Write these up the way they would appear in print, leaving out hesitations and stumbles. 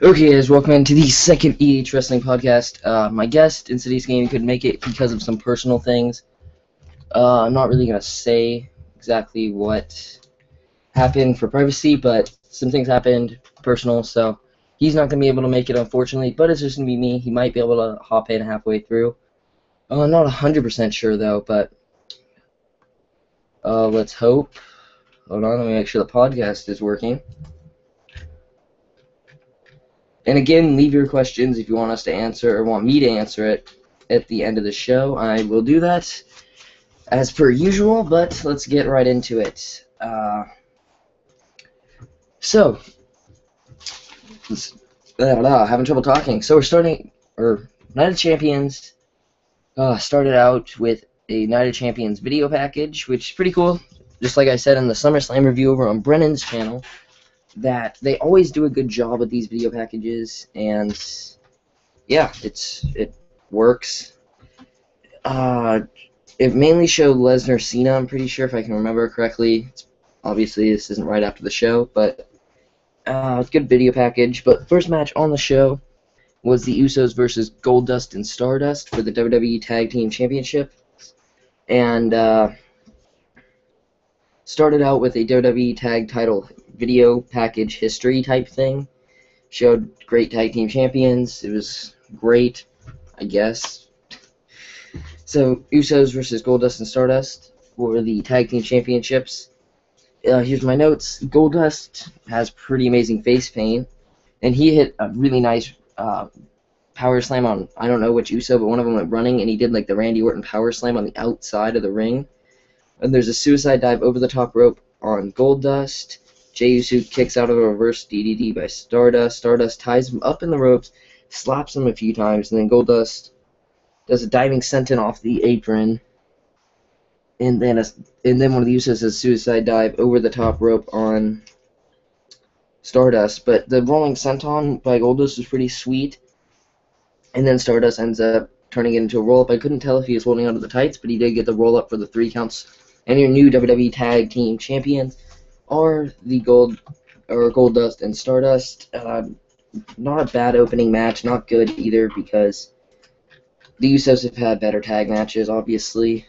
Okay, guys, welcome into the second EHWrestling podcast. My guest in today's game couldn't make it because of some personal things. I'm not really going to say exactly what happened for privacy, but some things happened personal, so he's not going to be able to make it, unfortunately, but it's just going to be me. He might be able to hop in halfway through. I'm not 100% sure, though, but let's hope. Hold on, let me make sure the podcast is working. And again, leave your questions if you want us to answer or want me to answer it at the end of the show. I will do that as per usual, but let's get right into it. Having trouble talking. So we're starting, Night of Champions started out with a Night of Champions video package, which is pretty cool. Just like I said in the SummerSlam review over on Brennan's channel, that they always do a good job with these video packages, and yeah, it works. It mainly showed Lesnar Cena, I'm pretty sure, if I can remember correctly. Obviously, this isn't right after the show, but it's a good video package. But first match on the show was the Usos versus Goldust and Stardust for the WWE Tag Team Championship, and started out with a WWE Tag Title video package history type thing. Showed great tag team champions. It was great, I guess. So, Usos versus Goldust and Stardust for the tag team championships. Here's my notes. Goldust has pretty amazing face paint, and he hit a really nice power slam on, I don't know which Uso, but one of them went running, and he did like the Randy Orton power slam on the outside of the ring. And there's a suicide dive over the top rope on Goldust. Jey Uso kicks out of a reverse DDT by Stardust. Stardust ties him up in the ropes, slaps him a few times, and then Goldust does a diving senton off the apron. And then one of the Usos does a suicide dive over the top rope on Stardust. But the rolling senton by Goldust was pretty sweet. And then Stardust ends up turning it into a roll-up. I couldn't tell if he was holding onto the tights, but he did get the roll-up for the 3 counts. And your new WWE Tag Team Champions are the Goldust and Stardust. Not a bad opening match, not good either, because the Usos have had better tag matches, obviously.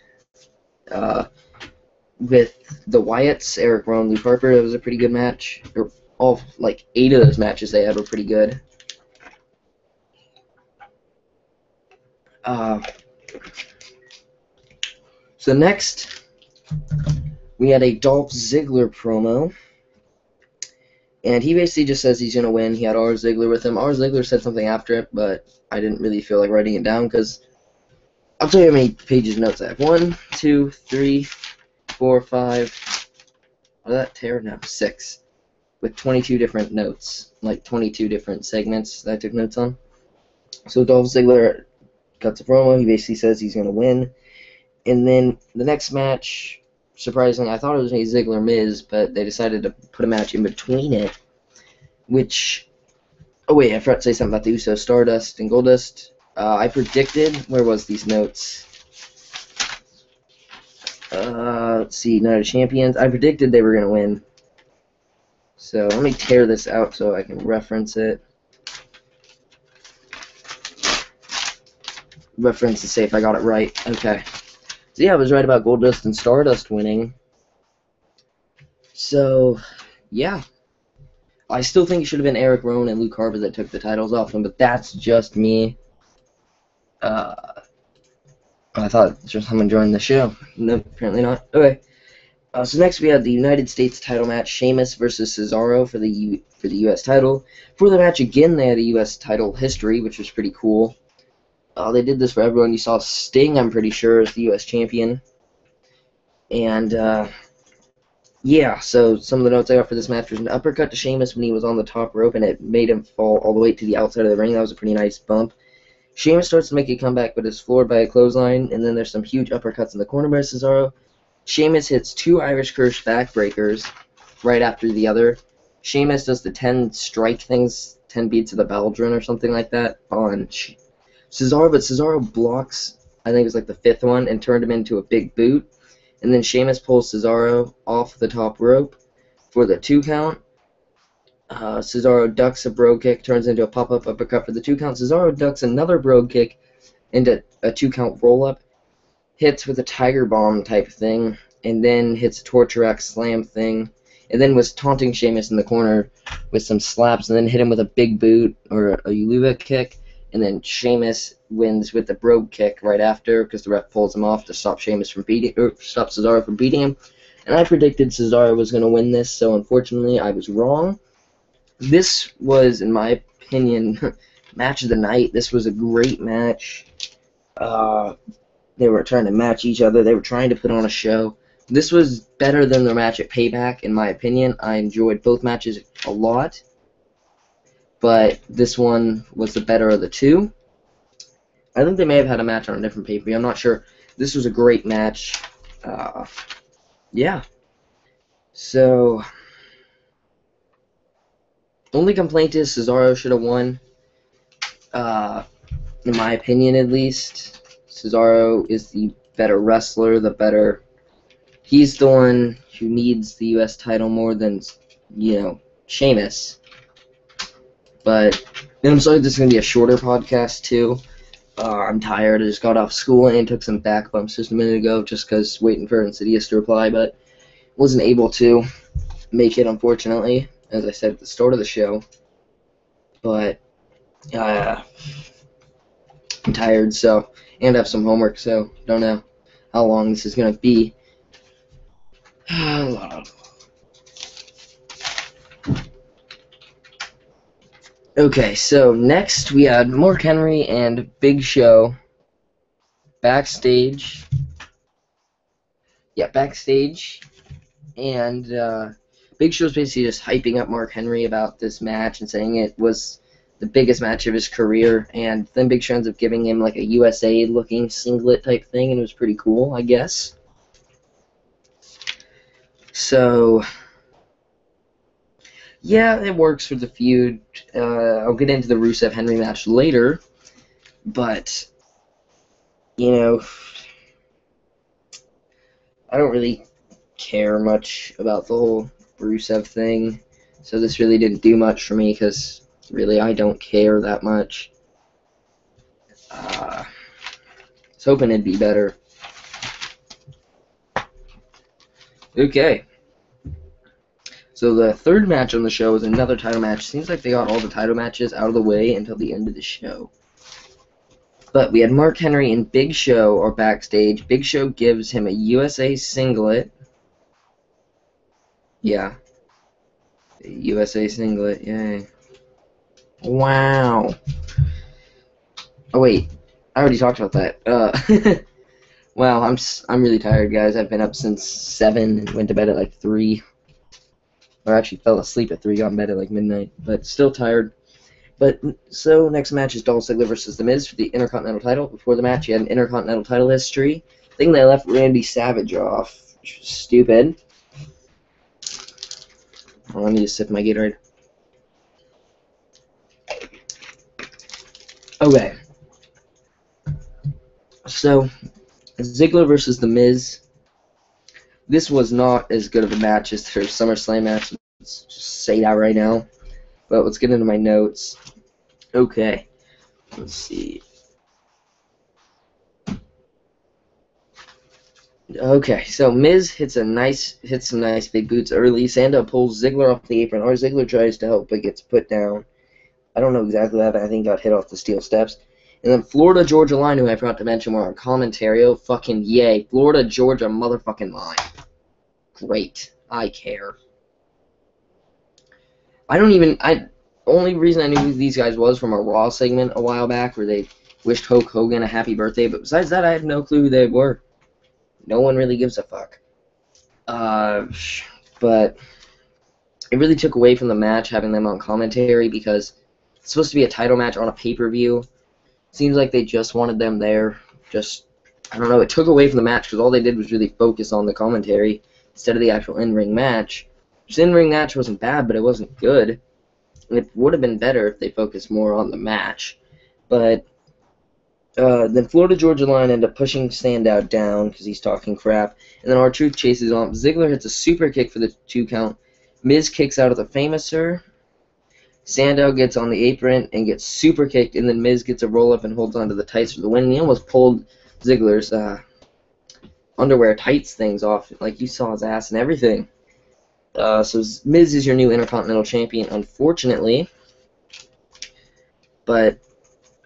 With the Wyatts, Eric Rowan, Luke Harper, it was a pretty good match. All, like, 8 of those matches they had were pretty good. So next, we had a Dolph Ziggler promo, and he basically just says he's going to win. He had R. Ziggler with him. R. Ziggler said something after it, but I didn't really feel like writing it down, because I'll tell you how many pages of notes I have. 1, 2, 3, 4, 5, what did that tear? No, 6, with 22 different notes, like 22 different segments that I took notes on. So Dolph Ziggler cuts a promo. He basically says he's going to win. And then the next match, surprisingly, I thought it was going to be Ziggler-Miz, but they decided to put a match in between it, which... Oh, wait, I forgot to say something about the Usos, Stardust and Goldust. I predicted... Where was these notes? Let's see, Night of Champions. I predicted they were going to win. So let me tear this out so I can reference it. Reference to say if I got it right. Okay. So yeah, I was right about Goldust and Stardust winning. So, yeah. I still think it should have been Eric Rowan and Luke Harper that took the titles off them, but that's just me. I thought just someone joined the show. No, apparently not. Okay. So next we had the United States title match, Sheamus versus Cesaro for the U.S. title. For the match, again, they had a U.S. title history, which was pretty cool. They did this for everyone. You saw Sting, I'm pretty sure, as the U.S. champion. And, yeah, so some of the notes I got for this match was an uppercut to Sheamus when he was on the top rope, and it made him fall all the way to the outside of the ring. That was a pretty nice bump. Sheamus starts to make a comeback, but is floored by a clothesline, and then there's some huge uppercuts in the corner by Cesaro. Sheamus hits 2 Irish Curse backbreakers right after the other. Sheamus does the 10 strike things, 10 beats of the Baldwin or something like that on Cesaro, but Cesaro blocks, I think it was like the 5th one, and turned him into a big boot. And then Sheamus pulls Cesaro off the top rope for the 2 count. Cesaro ducks a brogue kick, turns into a pop-up uppercut for the 2 count. Cesaro ducks another brogue kick into a 2 count roll-up, hits with a tiger bomb type thing, and then hits a torture rack slam thing, and then was taunting Sheamus in the corner with some slaps, and then hit him with a big boot or a Uluva kick, and then Sheamus wins with the brogue kick right after because the ref pulls him off to stop stop Cesaro from beating him. And I predicted Cesaro was going to win this, so unfortunately I was wrong. This was, in my opinion, match of the night. This was a great match. They were trying to match each other. They were trying to put on a show. This was better than their match at Payback, in my opinion. I enjoyed both matches a lot, but this one was the better of the two. I think they may have had a match on a different pay-per-view. I'm not sure. This was a great match. Yeah. So, only complaint is Cesaro should have won. In my opinion, at least. Cesaro is the better wrestler, he's the one who needs the U.S. title more than, Sheamus. But, and I'm sorry this is going to be a shorter podcast, too. I'm tired. I just got off school and took some back bumps just a minute ago just because waiting for Insidious to reply, but wasn't able to make it, unfortunately, as I said at the start of the show. But, I'm tired, so, and I have some homework, so don't know how long this is going to be. Okay, so next we had Mark Henry and Big Show backstage. Yeah, backstage. And Big Show's basically just hyping up Mark Henry about this match and saying it was the biggest match of his career. And then Big Show ends up giving him like a USA-looking singlet type thing, and it was pretty cool, I guess. So, yeah, it works for the feud. I'll get into the Rusev-Henry match later, but, I don't really care much about the whole Rusev thing, so this really didn't do much for me, because, really, I don't care that much. I was hoping it'd be better. Okay. So the third match on the show is another title match. Seems like they got all the title matches out of the way until the end of the show. But we had Mark Henry and Big Show are backstage. Big Show gives him a USA singlet. Yeah. A USA singlet, yay. Wow. Oh wait, I already talked about that. Wow, I'm really tired, guys. I've been up since 7 and went to bed at like 3. Or actually fell asleep at 3, got in bed at like midnight, but still tired. But, so, next match is Dolph Ziggler versus The Miz for the Intercontinental title. Before the match, he had an Intercontinental title history. I think they left Randy Savage off, which was stupid. Oh, I need to sip my Gatorade. Okay. So, Ziggler versus The Miz. This was not as good of a match as their SummerSlam match. Let's just say that right now. But let's get into my notes. Okay. Let's see. Okay, so Miz hits some nice big boots early. Sandow pulls Ziggler off the apron, or Ziggler tries to help but gets put down. I don't know exactly what happened. I think got hit off the steel steps. And then Florida Georgia Line, who I forgot to mention, were on commentary. Oh, fucking yay. Florida Georgia motherfucking Line. Great. I care. Only reason I knew who these guys was from a Raw segment a while back where they wished Hulk Hogan a happy birthday, but besides that, I had no clue who they were. No one really gives a fuck. But it really took away from the match having them on commentary because it's supposed to be a title match on a pay-per-view. Seems like they just wanted them there. I don't know, it took away from the match because all they did was really focus on the commentary instead of the actual in-ring match. This in-ring match wasn't bad, but it wasn't good. It would have been better if they focused more on the match. But then Florida Georgia Line ended up pushing Sandow down because he's talking crap. And then R-Truth chases on. Ziggler hits a super kick for the 2 count. Miz kicks out of the Famouser. Sandow gets on the apron and gets super kicked, and then Miz gets a roll-up and holds onto the tights for the win. And he almost pulled Ziggler's underwear tights things off. Like, you saw his ass and everything. So Miz is your new Intercontinental Champion, unfortunately. But,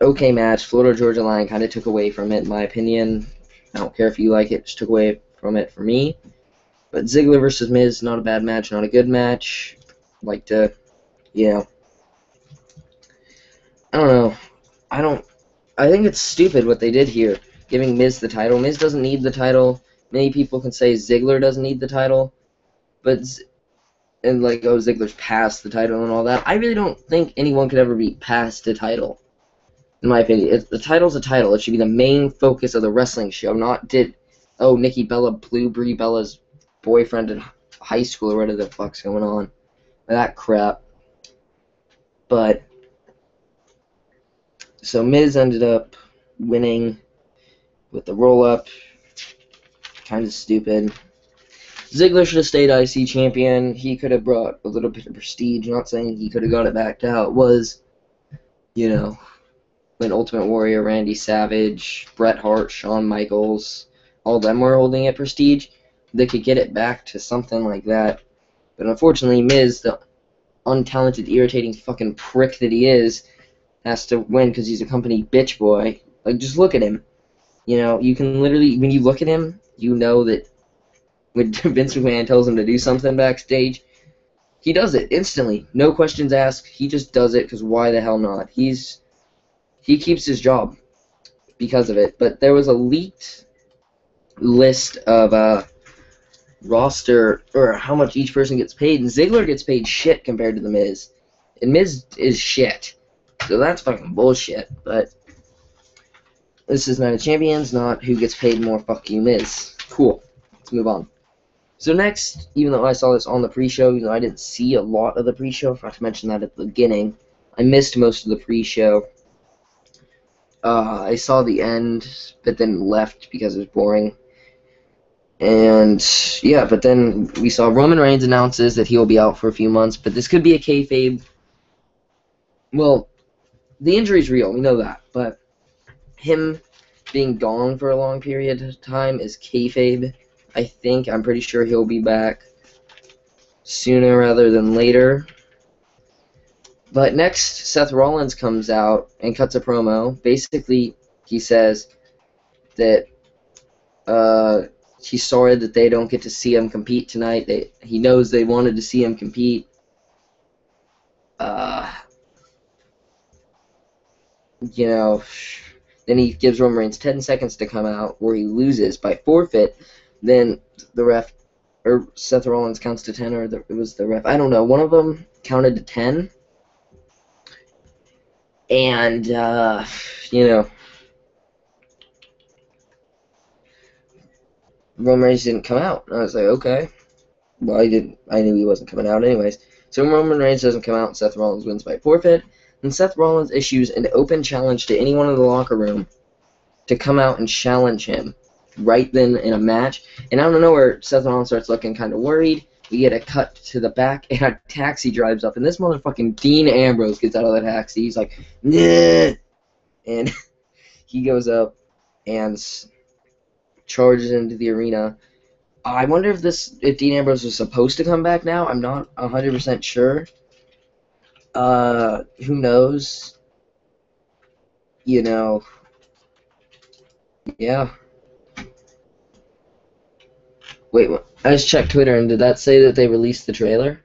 okay match. Florida Georgia Line kind of took away from it, in my opinion. I don't care if you like it, just took away from it for me. But Ziggler versus Miz, not a bad match, not a good match. Like to, I don't know. I think it's stupid what they did here, giving Miz the title. Miz doesn't need the title. Many people can say Ziggler doesn't need the title. And like, oh, Ziggler's past the title and all that. I really don't think anyone could ever be past the title, in my opinion. The title's a title. It should be the main focus of the wrestling show, not Nikki Bella blew Brie Bella's boyfriend in high school or whatever the fuck's going on. That crap. But, so Miz ended up winning with the roll-up. Kind of stupid. Ziggler should have stayed IC champion. He could have brought a little bit of prestige. Not saying he could have got it back to how it was, when Ultimate Warrior, Randy Savage, Bret Hart, Shawn Michaels, all them were holding it prestige. They could get it back to something like that. But unfortunately, Miz, the untalented, irritating fucking prick that he is, has to win because he's a company bitch boy. Like, just look at him. You can literally, when you look at him, you know that when Vince McMahon tells him to do something backstage, he does it instantly. No questions asked. He just does it because why the hell not? He keeps his job because of it. But there was a leaked list of roster or how much each person gets paid, and Ziggler gets paid shit compared to the Miz, and Miz is shit, so that's fucking bullshit. But this is Night of Champions, not who gets paid more. Fuck you, Miz. Cool. Let's move on. So next, even though I saw this on the pre-show, I didn't see a lot of the pre-show. I forgot to mention that at the beginning. I missed most of the pre-show. I saw the end, but then left because it was boring. And, yeah, but then we saw Roman Reigns announces that he will be out for a few months, but this could be a kayfabe. Well, the injury's real, we know that, but him being gone for a long period of time is kayfabe. I'm pretty sure he'll be back sooner rather than later. But next, Seth Rollins comes out and cuts a promo. Basically, he says that he's sorry that they don't get to see him compete tonight. He knows they wanted to see him compete. Then he gives Roman Reigns 10 seconds to come out where he loses by forfeit. Then the ref, or Seth Rollins counts to 10, or it was the ref. I don't know. One of them counted to 10. And, Roman Reigns didn't come out. I was like, okay. Well, I knew he wasn't coming out anyways. So Roman Reigns doesn't come out, Seth Rollins wins by forfeit. And Seth Rollins issues an open challenge to anyone in the locker room to come out and challenge him right then in a match. And out of nowhere, Seth Rollins starts looking kind of worried. We get a cut to the back, and a taxi drives up. And this motherfucking Dean Ambrose gets out of the taxi. He's like, nah! And he goes up and charges into the arena. I wonder if Dean Ambrose was supposed to come back now. I'm not 100% sure. Who knows? Yeah. Wait, I just checked Twitter, and did that say that they released the trailer?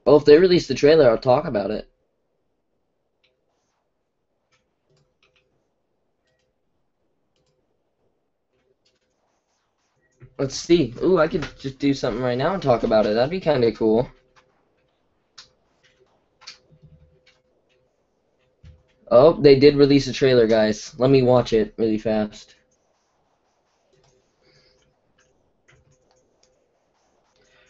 Well, if they released the trailer, I'll talk about it. Let's see. Ooh, I could just do something right now and talk about it. That'd be kind of cool. Oh, they did release a trailer, guys. Let me watch it really fast.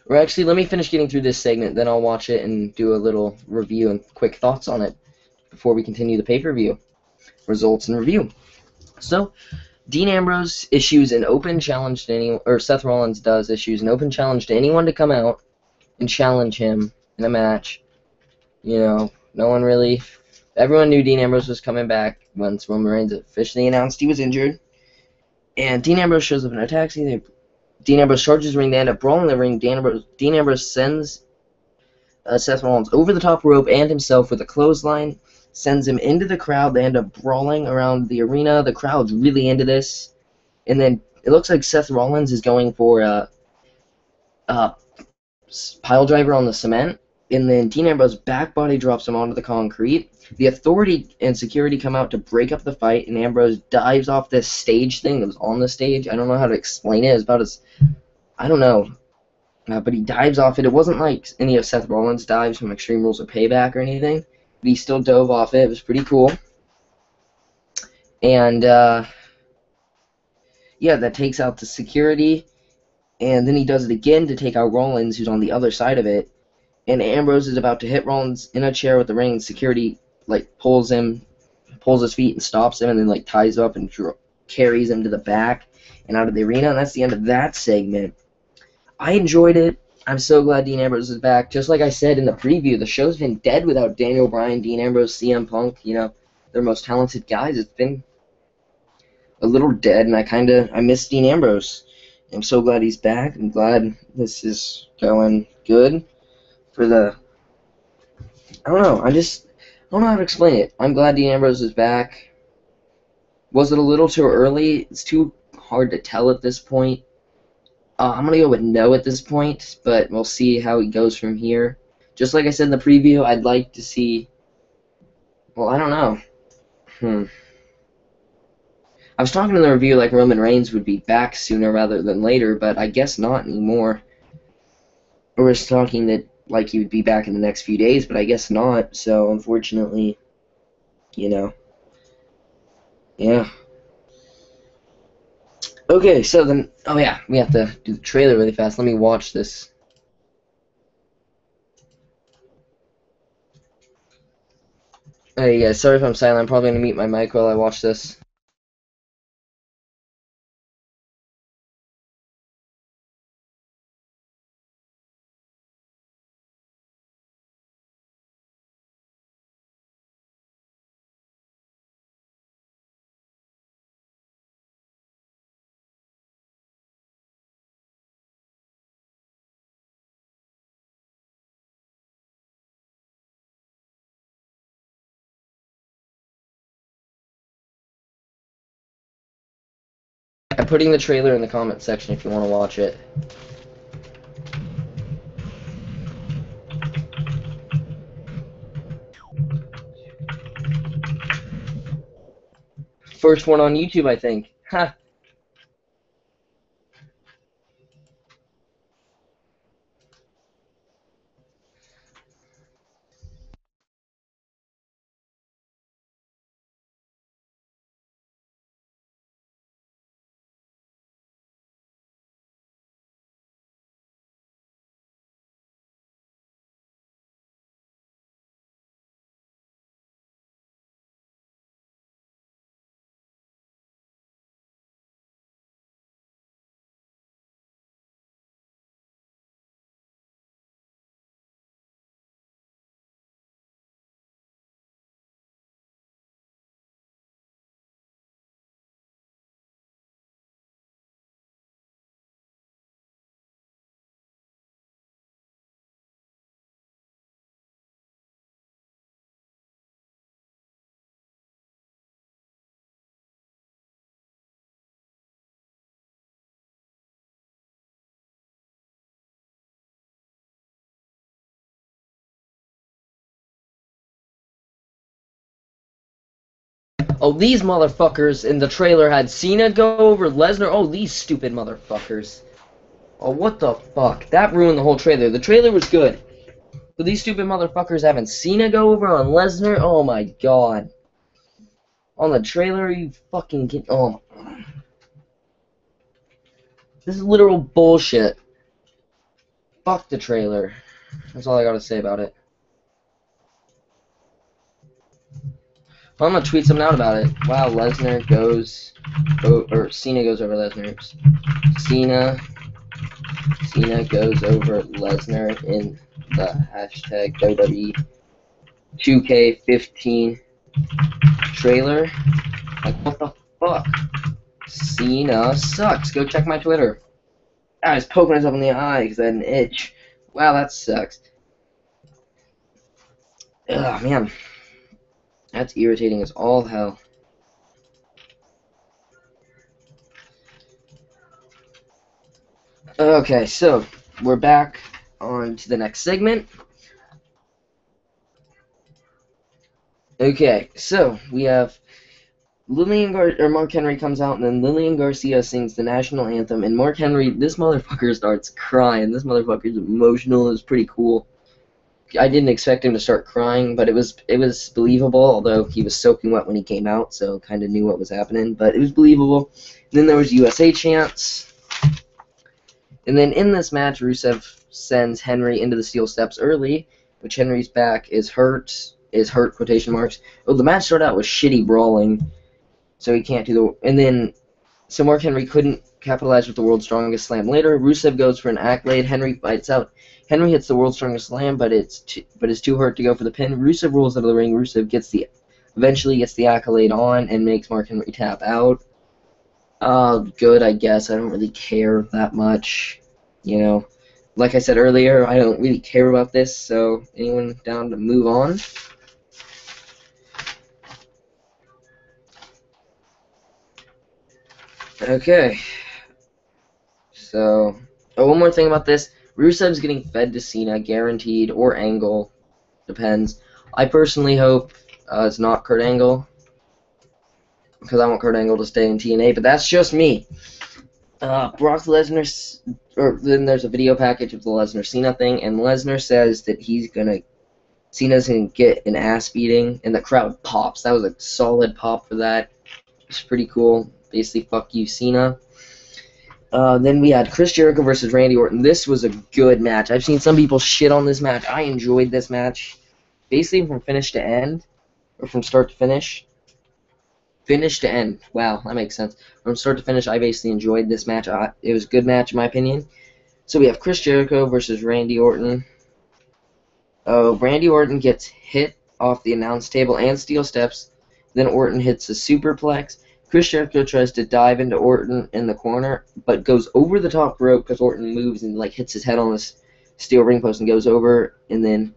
Or actually, let me finish getting through this segment, then I'll watch it and do a little review and quick thoughts on it before we continue the pay-per-view. Results and review. So, Dean Ambrose issues an open challenge to anyone, or Seth Rollins does issues an open challenge to anyone to come out and challenge him in a match. You know, no one really. Everyone knew Dean Ambrose was coming back once Roman Reigns officially announced he was injured. And Dean Ambrose shows up in a taxi. Dean Ambrose charges the ring. They end up brawling the ring. Dean Ambrose sends Seth Rollins over the top rope and himself with a clothesline, sends him into the crowd. They end up brawling around the arena. The crowd's really into this. And then it looks like Seth Rollins is going for a pile driver on the cement. And then Dean Ambrose back body drops him onto the concrete. The authority and security come out to break up the fight, and Ambrose dives off this stage thing that was on the stage. I don't know how to explain it. It's about as... I don't know. But he dives off it. It wasn't like any of Seth Rollins' dives from Extreme Rules of Payback or anything. But he still dove off it. It was pretty cool. And, yeah, that takes out the security. And then he does it again to take out Rollins, who's on the other side of it. And Ambrose is about to hit Rollins in a chair with the ring, and security, like, pulls his feet and stops him, and then, like, ties him up and carries him to the back and out of the arena. And that's the end of that segment. I enjoyed it. I'm so glad Dean Ambrose is back. Just like I said in the preview, the show's been dead without Daniel Bryan, Dean Ambrose, CM Punk, you know, their most talented guys. It's been a little dead, and I miss Dean Ambrose. I'm so glad he's back. I'm glad this is going good for the... I don't know. I don't know how to explain it. I'm glad Dean Ambrose is back. Was it a little too early? It's too hard to tell at this point. I'm going to go with no at this point, but we'll see how he goes from here. Just like I said in the preview, I'd like to see... Well, I don't know. I was talking in the review like Roman Reigns would be back sooner rather than later, but I guess not anymore. Or was talking that like he would be back in the next few days, but I guess not. So, unfortunately, you know. Yeah. Okay, so then... Oh, yeah, we have to do the trailer really fast. Let me watch this. Hey, guys, sorry if I'm silent. I'm probably going to mute my mic while I watch this. I'm putting the trailer in the comment section if you want to watch it. First one on YouTube, I think. Ha! Oh, these motherfuckers in the trailer had Cena go over Lesnar. Oh, these stupid motherfuckers. Oh, what the fuck? That ruined the whole trailer. The trailer was good. But these stupid motherfuckers having Cena go over on Lesnar? Oh my god. On the trailer, you fucking get... Oh. This is literal bullshit. Fuck the trailer. That's all I gotta say about it. Well, I'm gonna tweet something out about it. Wow, Lesnar goes, or Cena goes over Lesnar. Oops. Cena goes over Lesnar in the hashtag WWE 2K15 trailer. Like, what the fuck? Cena sucks. Go check my Twitter. I was poking myself in the eye because I had an itch. Wow, that sucks. Ugh, man. That's irritating as all hell. Okay, so we're back on to the next segment. Okay, so we have Mark Henry comes out, and then Lillian Garcia sings the national anthem, and Mark Henry, this motherfucker starts crying. This motherfucker's emotional. It was pretty cool. I didn't expect him to start crying, but it was believable, although he was soaking wet when he came out, so kind of knew what was happening, but it was believable. And then there was USA chants. And then in this match, Rusev sends Henry into the steel steps early, which Henry's back is hurt, quotation marks. Oh, the match started out with shitty brawling, so he can't do the... And then, so Mark Henry couldn't capitalize with the World's Strongest Slam later. Rusev goes for an accolade. Henry fights out. Henry hits the World's Strongest Slam, but it's too hurt to go for the pin. Rusev rolls out of the ring. Rusev eventually gets the accolade on and makes Mark Henry tap out. Good, I guess. I don't really care that much. You know, like I said earlier, I don't really care about this, so anyone down to move on? Okay. So, one more thing about this. Rusev's getting fed to Cena, guaranteed, or Angle. Depends. I personally hope it's not Kurt Angle, because I want Kurt Angle to stay in TNA, but that's just me. Brock Lesnar, or then there's a video package of the Lesnar-Cena thing, and Lesnar says that Cena's gonna get an ass beating, and the crowd pops. That was a solid pop for that. It's pretty cool. Basically, fuck you, Cena. Then we had Chris Jericho versus Randy Orton. This was a good match. I've seen some people shit on this match. I enjoyed this match. Basically from finish to end, or from start to finish. Finish to end. Wow, that makes sense. From start to finish, I basically enjoyed this match. It was a good match, in my opinion. So we have Chris Jericho versus Randy Orton. Randy Orton gets hit off the announce table and steel steps. Then Orton hits a superplex. Chris Jericho tries to dive into Orton in the corner, but goes over the top rope because Orton moves and hits his head on this steel ring post and goes over. And then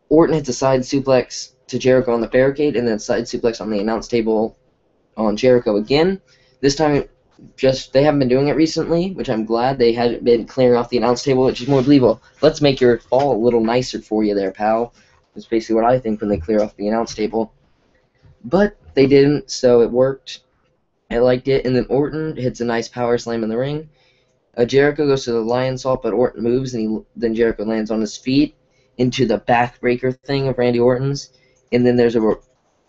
Orton hits a side suplex to Jericho on the barricade, and then side suplex on the announce table on Jericho again. This time, they haven't been doing it recently, which I'm glad. They haven't been clearing off the announce table, which is more believable. Let's make your fall a little nicer for you there, pal. That's basically what I think when they clear off the announce table. But they didn't, so it worked. I liked it. And then Orton hits a nice power slam in the ring. Jericho goes to the lion salt, but Orton moves, and then Jericho lands on his feet into the backbreaker thing of Randy Orton's. And then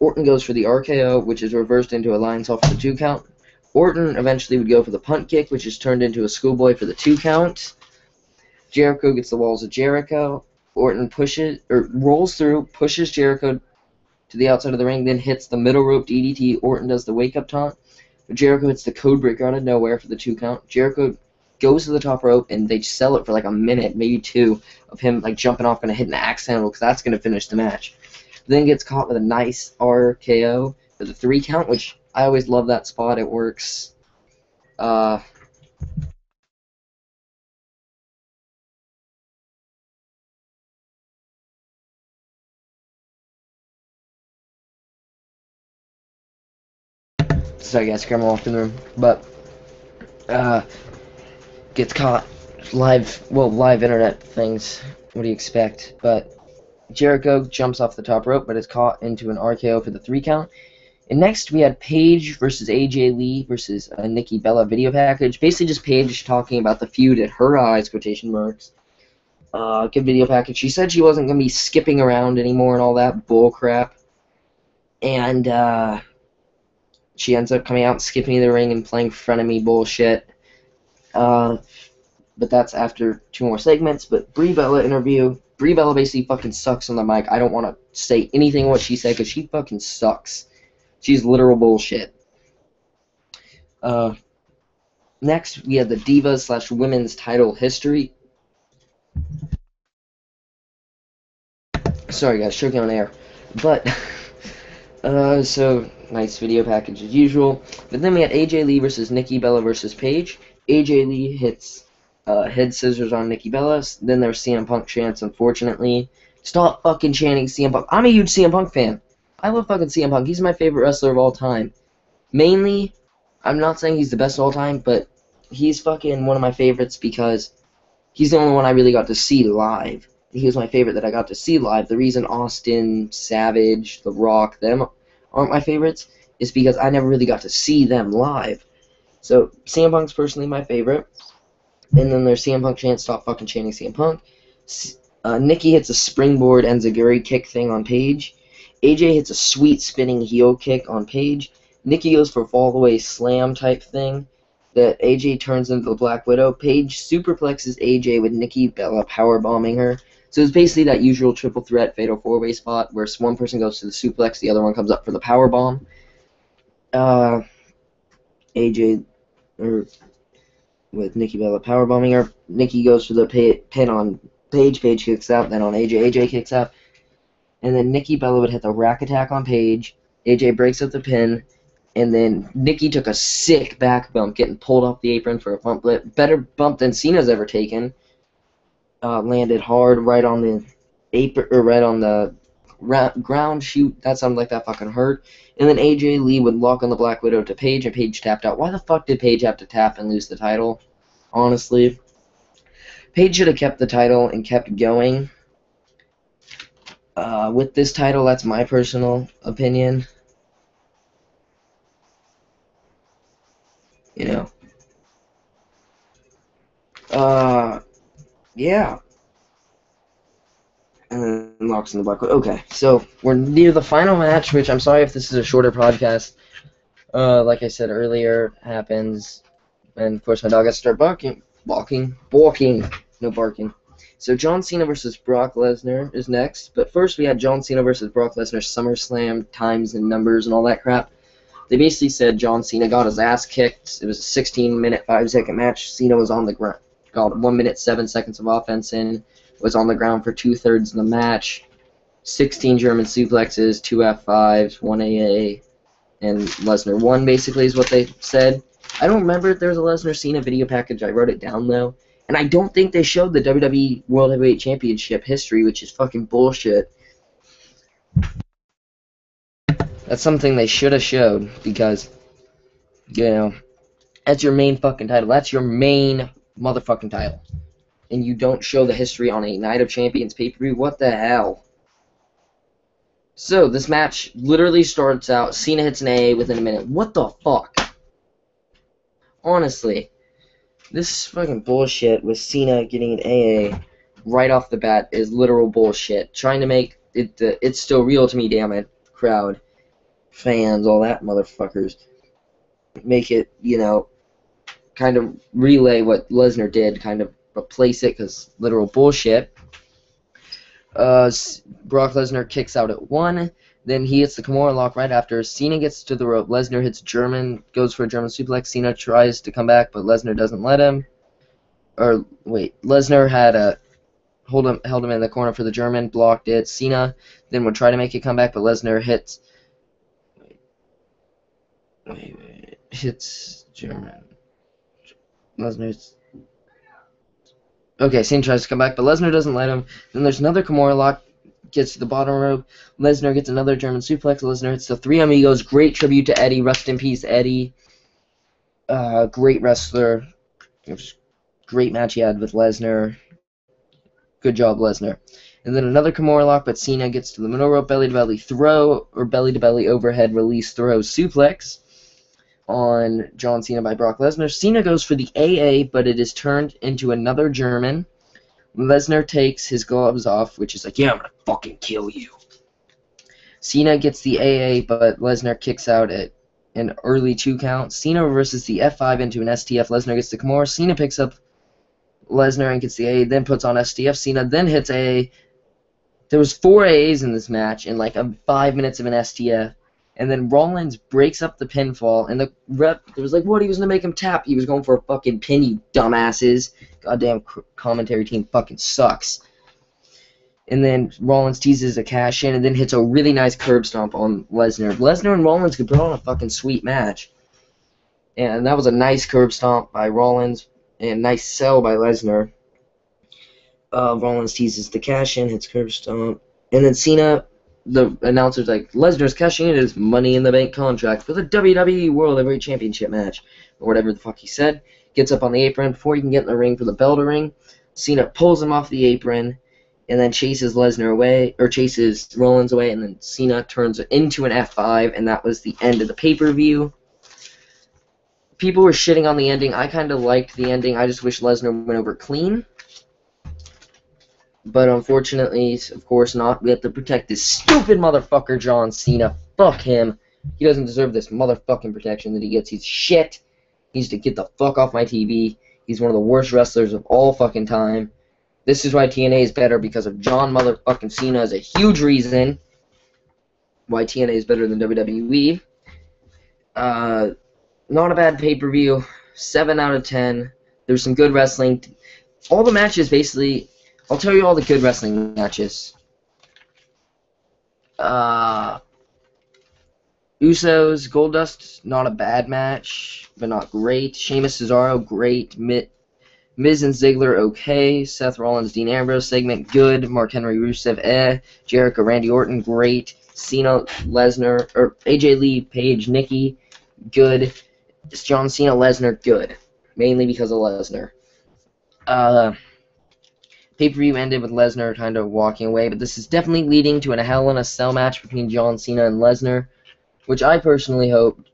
Orton goes for the RKO, which is reversed into a lion salt for the 2 count. Orton eventually would go for the punt kick, which is turned into a schoolboy for the 2 count. Jericho gets the walls of Jericho. Orton rolls through, pushes Jericho to the outside of the ring, then hits the middle rope DDT. Orton does the wake-up taunt. Jericho hits the code breaker out of nowhere for the 2 count. Jericho goes to the top rope, and they sell it for a minute, maybe 2, of him jumping off and hitting the axe handle, because that's going to finish the match. Then gets caught with a nice RKO for the 3 count, which I always love that spot. It works. Sorry guys, I'm off in the room. But gets caught live internet things. What do you expect? But Jericho jumps off the top rope, but is caught into an RKO for the 3 count. And next we had Paige versus AJ Lee versus Nikki Bella video package. Basically just Paige talking about the feud at her eyes, quotation marks. Good video package. She said she wasn't going to be skipping around anymore and all that bull crap. And she ends up coming out, skipping the ring, and playing frenemy bullshit. But that's after 2 more segments. But Brie Bella interview. Brie Bella basically fucking sucks on the mic. I don't want to say anything what she said because she fucking sucks. She's literal bullshit. Next, we have the Divas / Women's title history. Sorry guys, choking on air. But, so, nice video package as usual. But then we had AJ Lee versus Nikki Bella versus Paige. AJ Lee hits head scissors on Nikki Bella. Then there's CM Punk chants, unfortunately. Stop fucking chanting CM Punk. I'm a huge CM Punk fan. I love fucking CM Punk. He's my favorite wrestler of all time. Mainly, I'm not saying he's the best of all time, but he's fucking one of my favorites because he's the only one I really got to see live. He was my favorite that I got to see live. The reason Austin, Savage, The Rock, them aren't my favorites is because I never really got to see them live. So, CM Punk's personally my favorite. And then there's CM Punk chants, stop fucking chanting CM Punk. Nikki hits a springboard enziguri kick thing on Paige. AJ hits a sweet spinning heel kick on Paige. Nikki goes for a fall away slam type thing that AJ turns into the Black Widow. Paige superplexes AJ with Nikki Bella powerbombing her. So it's basically that usual triple threat fatal four-way spot where one person goes to the suplex, the other one comes up for the powerbomb. AJ with Nikki Bella powerbombing her. Nikki goes for the pin on Paige. Paige kicks out, then on AJ. AJ kicks out. And then Nikki Bella would hit the rack attack on Paige. AJ breaks up the pin. And then Nikki took a sick back bump, getting pulled off the apron for a bump. Better bump than Cena's ever taken. Landed hard right on the apron, or right on the ground. Shoot, that sounded like that fucking hurt. And then AJ Lee would lock on the Black Widow to Paige, and Paige tapped out. Why the fuck did Paige have to tap and lose the title? Honestly, Paige should have kept the title and kept going. With this title, that's my personal opinion. You know. Yeah. And then locks in the Black Widow. Okay, so we're near the final match, which I'm sorry if this is a shorter podcast. Like I said earlier, happens. And of course my dog has to start barking. No barking. So John Cena versus Brock Lesnar is next. But first we had John Cena versus Brock Lesnar SummerSlam times and numbers and all that crap. They basically said John Cena got his ass kicked. It was a 16-minute, 5-second match. Cena was on the ground. Got 1 minute, 7 seconds of offense in. Was on the ground for 2/3 of the match. 16 German suplexes, 2 F5s, 1 AA, and Lesnar won, basically, is what they said. I don't remember if there was a Lesnar Cena video package. I wrote it down, though. And I don't think they showed the WWE World Heavyweight Championship history, which is fucking bullshit. That's something they should have showed, because, you know, that's your main fucking title. That's your main motherfucking title. And you don't show the history on a Night of Champions pay-per-view? What the hell? So, this match literally starts out, Cena hits an AA within a minute. What the fuck? Honestly, this fucking bullshit with Cena getting an AA right off the bat is literal bullshit. Trying to make it, it's still real to me, damn it. Crowd, fans, all that motherfuckers. Make it, you know, kind of relay what Lesnar did, kind of replace it, because literal bullshit. Brock Lesnar kicks out at 1. Then he hits the Kimura lock right after. Cena gets to the rope. Lesnar hits goes for a German suplex. Cena tries to come back, but Lesnar doesn't let him. Or, wait, Lesnar had held him in the corner for the German, blocked it. Cena then would try to make it come back, but Lesnar hits... hits German. Lesnar's... Okay, Cena tries to come back, but Lesnar doesn't let him. Then there's another Kimura lock, gets to the bottom rope. Lesnar gets another German suplex. Lesnar hits the Three Amigos. Great tribute to Eddie. Rest in peace, Eddie. Great wrestler. Great match he had with Lesnar. Good job, Lesnar. And then another Kimura lock, but Cena gets to the middle rope, belly-to-belly throw, or belly-to-belly overhead release throw suplex on John Cena by Brock Lesnar. Cena goes for the AA, but it is turned into another German. Lesnar takes his gloves off, which is like, yeah, I'm gonna fucking kill you. Cena gets the AA, but Lesnar kicks out at an early 2 count. Cena reverses the F5 into an STF. Lesnar gets the Kimura. Cena picks up Lesnar and gets the AA, then puts on STF. Cena then hits AA, There was 4 A's in this match and like 5 minutes of an STF. And then Rollins breaks up the pinfall, and the rep was like, what, he was going to make him tap. He was going for a fucking pin, you dumbasses. Goddamn commentary team fucking sucks. And then Rollins teases a cash in and then hits a really nice curb stomp on Lesnar. Lesnar and Rollins could put on a fucking sweet match. And that was a nice curb stomp by Rollins and nice sell by Lesnar. Rollins teases the cash in, hits curb stomp. And then Cena, the announcer's like, Lesnar's cashing in his Money in the Bank contract for the WWE World Heavyweight Championship match. Or whatever the fuck he said. Gets up on the apron before he can get in the ring for the bell to ring. Cena pulls him off the apron and then chases Lesnar away, or chases Rollins away, and then Cena turns it into an F5, and that was the end of the pay-per-view. People were shitting on the ending. I kind of liked the ending. I just wish Lesnar went over clean. But unfortunately, of course not. We have to protect this stupid motherfucker, John Cena. Fuck him. He doesn't deserve this motherfucking protection that he gets. He's shit. He needs to get the fuck off my TV. He's one of the worst wrestlers of all fucking time. This is why TNA is better, because of John motherfucking Cena is a huge reason why TNA is better than WWE. Not a bad pay-per-view. 7 out of 10. There's some good wrestling. All the matches, basically, I'll tell you all the good wrestling matches. Usos, Goldust, not a bad match, but not great. Sheamus, Cesaro, great. Miz and Ziggler, okay. Seth Rollins, Dean Ambrose segment, good. Mark Henry, Rusev, Jericho, Randy Orton, great. Cena, Lesnar, or AJ Lee, Paige, Nikki, good. John Cena, Lesnar, good. Mainly because of Lesnar. Pay-per-view ended with Lesnar kind of walking away, but this is definitely leading to a Hell in a Cell match between John Cena and Lesnar, which I personally hoped.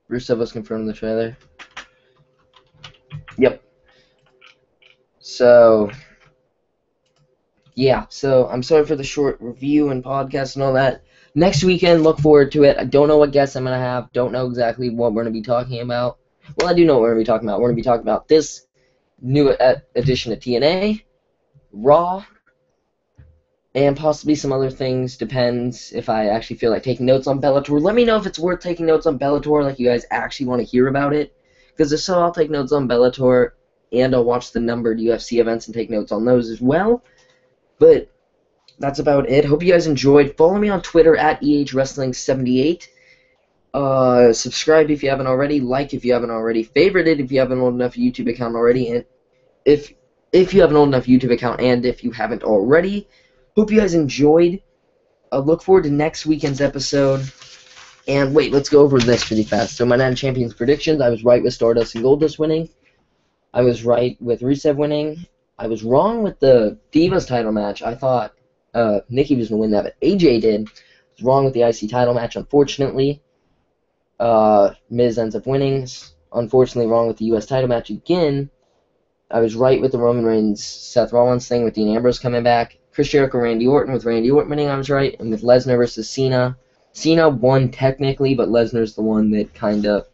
Rusev was confirmed in the trailer. Yep. So, yeah. So, I'm sorry for the short review and podcast and all that. Next weekend, look forward to it. I don't know what guests I'm going to have. Don't know exactly what we're going to be talking about. Well, I do know what we're going to be talking about. We're going to be talking about this new edition of TNA, Raw, and possibly some other things. Depends if I actually feel like taking notes on Bellator. Let me know if it's worth taking notes on Bellator, like you guys actually want to hear about it. Because if so, I'll take notes on Bellator, and I'll watch the numbered UFC events and take notes on those as well. But that's about it. Hope you guys enjoyed. Follow me on Twitter at EHWrestling78. Subscribe if you haven't already. Like if you haven't already. Favorite it if you have an old enough YouTube account already. And if you have an old enough YouTube account, and if you haven't already. Hope you guys enjoyed. Look forward to next weekend's episode. And wait, let's go over this pretty fast. So my Night of Champions predictions, I was right with Stardust and Goldust winning. I was right with Rusev winning. I was wrong with the Divas title match. I thought Nikki was going to win that, but AJ did. I was wrong with the IC title match, unfortunately. Miz ends up winning. Unfortunately, wrong with the US title match again. I was right with the Roman Reigns Seth Rollins thing with Dean Ambrose coming back. Chris Jericho, Randy Orton, with Randy Orton winning, I was right. And with Lesnar versus Cena. Cena won technically, but Lesnar's the one that kind of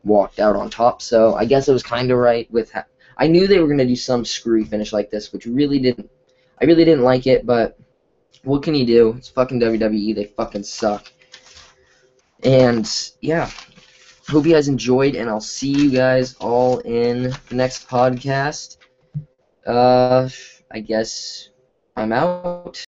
walked out on top. So I guess I was kind of right with... I knew they were going to do some screwy finish like this, which really didn't... I really didn't like it, but what can you do? It's fucking WWE. They fucking suck. And, yeah. Hope you guys enjoyed, and I'll see you guys all in the next podcast. I guess I'm out.